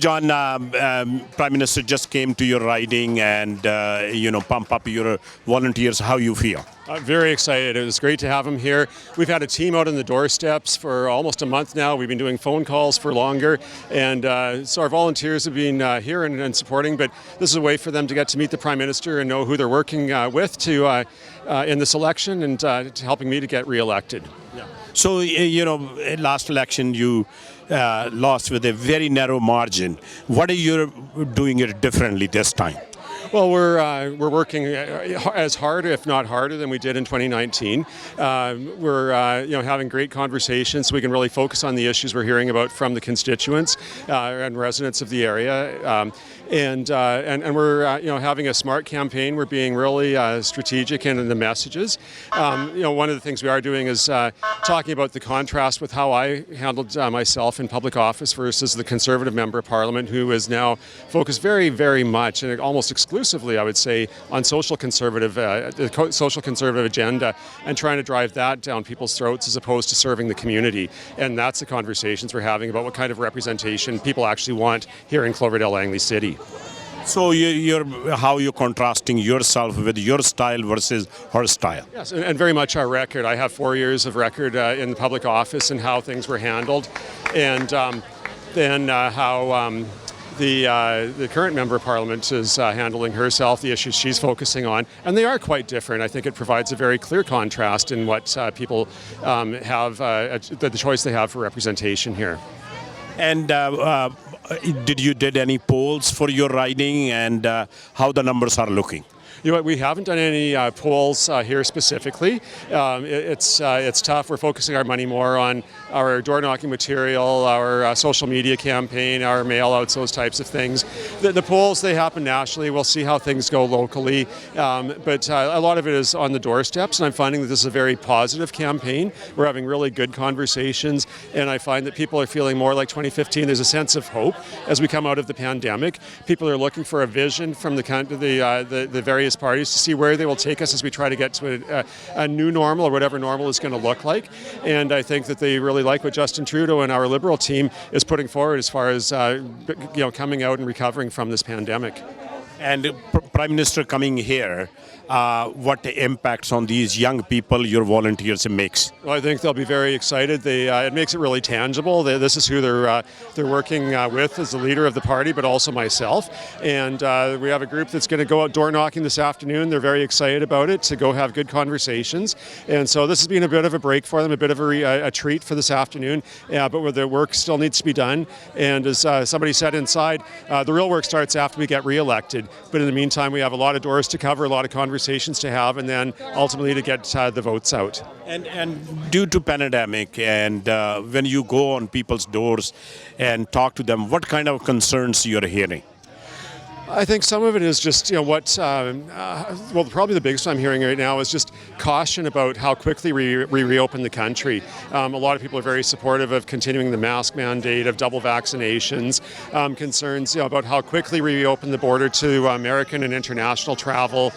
John, Prime Minister just came to your riding and, pump up your volunteers. How you feel? I'm very excited. It was great to have him here. We've had a team out on the doorsteps for almost a month now. We've been doing phone calls for longer. And so our volunteers have been here and supporting, but this is a way for them to get to meet the Prime Minister and know who they're working with to in this election and to helping me to get re-elected. Yeah. So, last election you lost with a very narrow margin. What are you doing it differently this time? Well, we're working as hard, if not harder, than we did in 2019. We're having great conversations so we can really focus on the issues we're hearing about from the constituents and residents of the area. And we're having a smart campaign. We're being really strategic in the messages. One of the things we are doing is talking about the contrast with how I handled myself in public office versus the Conservative member of Parliament, who is now focused very, very much and almost exclusively, I would say, on the social conservative agenda and trying to drive that down people's throats as opposed to serving the community. And that's the conversations we're having about what kind of representation people actually want here in Cloverdale-Langley City. So how you're contrasting yourself with your style versus her style? Yes, and very much our record. I have 4 years of record in the public office and how things were handled, and then how the current member of Parliament is handling herself, the issues she's focusing on, and they are quite different. I think it provides a very clear contrast in what people have, the choice they have for representation here. And did you did any polls for your riding, and how the numbers are looking? You know what, we haven't done any polls here specifically. It's tough. We're focusing our money more on our door-knocking material, our social media campaign, our mail-outs, those types of things. The polls, they happen nationally. We'll see how things go locally. But a lot of it is on the doorsteps, and I'm finding that this is a very positive campaign. We're having really good conversations, and I find that people are feeling more like 2015. There's a sense of hope as we come out of the pandemic. People are looking for a vision from the various parties to see where they will take us as we try to get to a new normal, or whatever normal is going to look like. And I think that they really like what Justin Trudeau and our Liberal team is putting forward as far as coming out and recovering from this pandemic. And Prime Minister coming here, what impacts on these young people, your volunteers, makes? Well, I think they'll be very excited. It makes it really tangible. This is who they're working with as the leader of the party, but also myself. And we have a group that's going to go out door knocking this afternoon. They're very excited about it, to go have good conversations. And so this has been a bit of a break for them, a bit of a treat for this afternoon. But where the work still needs to be done. And as somebody said inside, the real work starts after we get re-elected. But in the meantime, we have a lot of doors to cover, a lot of conversations to have, and then ultimately to get the votes out. And due to pandemic, and when you go on people's doors and talk to them, what kind of concerns you're hearing? I think some of it is just, well, probably the biggest I'm hearing right now is just caution about how quickly we reopen the country. A lot of people are very supportive of continuing the mask mandate, of double vaccinations, concerns about how quickly we reopen the border to American and international travel.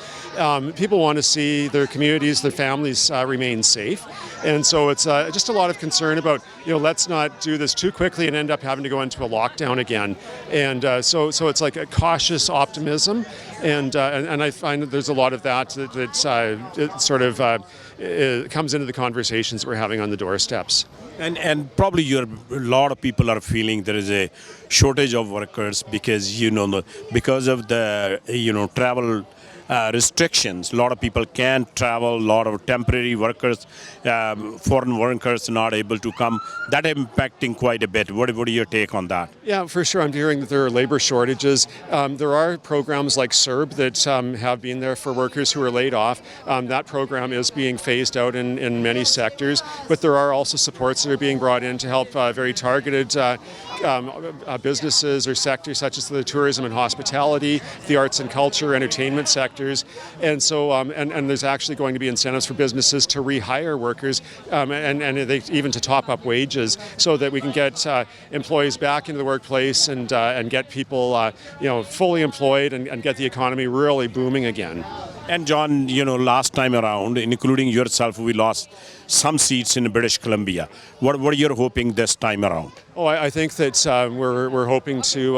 People want to see their communities, their families remain safe. And so it's just a lot of concern about, let's not do this too quickly and end up having to go into a lockdown again. And so it's like a cautious optimism, and I find that there's a lot of that it sort of it comes into the conversations that we're having on the doorsteps. And probably a lot of people are feeling there is a shortage of workers because because of the travel restrictions. A lot of people can't travel. A lot of temporary workers, foreign workers, not able to come. That impacting quite a bit. What are your take on that? Yeah, for sure. I'm hearing that there are labor shortages. There are programs like CERB that have been there for workers who are laid off. That program is being phased out in many sectors, but there are also supports that are being brought in to help very targeted businesses or sectors such as the tourism and hospitality, the arts and culture, entertainment sectors. And so and there's actually going to be incentives for businesses to rehire workers and even to top up wages so that we can get employees back into the workplace and get people fully employed and get the economy really booming again. And John, last time around, including yourself, we lost some seats in British Columbia. What are you hoping this time around? Oh, I think that we're hoping to,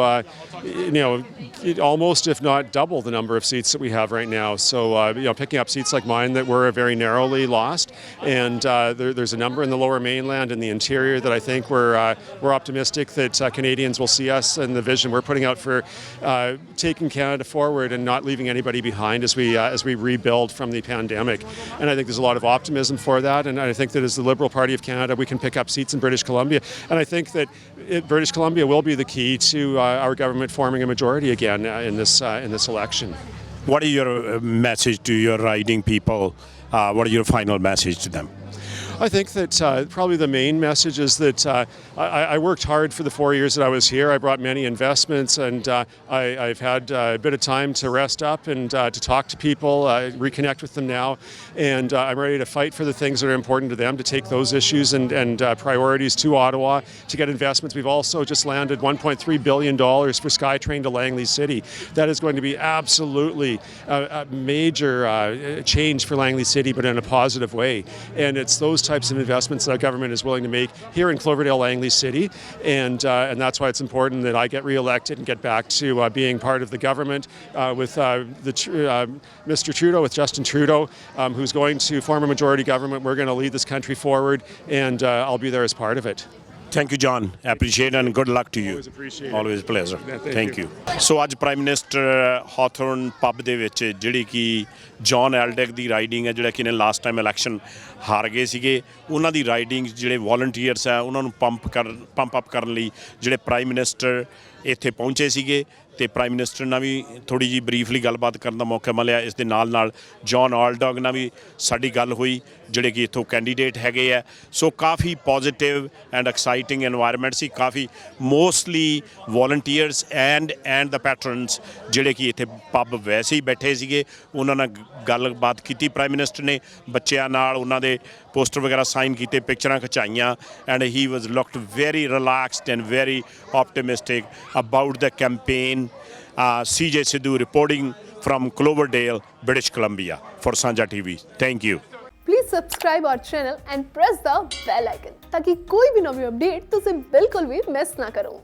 almost if not double the number of seats that we have right now. So, picking up seats like mine that were very narrowly lost, and there's a number in the Lower Mainland and the interior that I think we're optimistic that Canadians will see us and the vision we're putting out for taking Canada forward and not leaving anybody behind as we rebuild from the pandemic. And I think there's a lot of optimism for that. And I think that as the Liberal Party of Canada, we can pick up seats in British Columbia. And I think that British Columbia will be the key to our government forming a majority again in this election. What is your message to your riding people? What is your final message to them? I think that probably the main message is that I worked hard for the 4 years that I was here. I brought many investments, and I've had a bit of time to rest up and to talk to people, reconnect with them now, and I'm ready to fight for the things that are important to them, to take those issues and priorities to Ottawa, to get investments. We've also just landed $1.3 billion for SkyTrain to Langley City. That is going to be absolutely a major change for Langley City, but in a positive way. And it's those types of investments that our government is willing to make here in Cloverdale, Langley City, and that's why it's important that I get re-elected and get back to being part of the government with Mr. Trudeau, with Justin Trudeau, who's going to form a majority government. We're going to lead this country forward, and I'll be there as part of it. Thank you, John. Appreciate it and good luck to you. Always appreciate it. Always a pleasure. Yeah, thank you. So ਅੱਜ prime minister ਹਾਥਰਨ pub ਦੇ ਵਿੱਚ ਜਿਹੜੀ ਕਿ John ਐਲਡੈਕ ਦੀ riding ਹੈ, ਜਿਹੜਾ ਕਿ ਨੇ last time election ਹਾਰ ਗਏ ਸੀਗੇ, ਉਹਨਾਂ ਦੀ ਰਾਈਡਿੰਗ ਜਿਹੜੇ ਵੋਲੰਟੀਅਰਸ ਹੈ ਉਹਨਾਂ ਨੂੰ ਪੰਪ ਅਪ ਕਰਨ ਲਈ ਜਿਹੜੇ ਪ੍ਰਾਈਮ ਮਿਨਿਸਟਰ ਇੱਥੇ ਪਹੁੰਚੇ ਸੀਗੇ ਤੇ ਪ੍ਰਾਈਮ ਮਿਨਿਸਟਰ ਨਾਲ ਵੀ ਥੋੜੀ ਜੀ ਬਰੀਫਲੀ ਗੱਲਬਾਤ ਕਰਨ ਦਾ ਮੌਕਾ ਮਿਲਿਆ। ਇਸ ਦੇ ਨਾਲ ਜੌਨ ਆਲਡੌਗ ਨਾਲ ਵੀ ਸਾਡੀ ਗੱਲ ਹੋਈ, ਜਿਹੜੇ ਕਿ ਇੱਥੋਂ ਕੈਂਡੀਡੇਟ ਹੈਗੇ ਆ। ਸੋ ਕਾਫੀ ਪੋਜ਼ਿਟਿਵ ਐਂਡ ਐਕਸਾਈਟਿੰਗ ਐਨਵਾਇਰਨਮੈਂਟ ਸੀ। ਕਾਫੀ mostly volunteers and the patterns ਜਿਹੜੇ ਕਿ ਇੱਥੇ ਪੱਬ ਵੈਸੇ ਹੀ ਬੈਠੇ ਸੀਗੇ, ਉਹਨਾਂ ਨਾਲ ਗੱਲਬਾਤ ਕੀਤੀ ਪ੍ਰਾਈਮ ਮਿਨਿਸਟਰ ਨੇ, ਬੱਚਿਆਂ ਨਾਲ ਉਹਨਾਂ ਦੇ ਪੋਸਟਰ ਵਗੈਰਾ ਸਾਈਨ ਕੀਤੇ, ਪਿਕਚਰਾਂ ਖਿਚਾਈਆਂ, and he was looked very relaxed and very optimistic about the campaign. CJ Sidhu reporting from Cloverdale, British Columbia for Sanjha TV. Thank you. Please subscribe our channel and press the bell icon ताकि कोई भी नवी update तुझे बिल्कुल भी miss ना करो।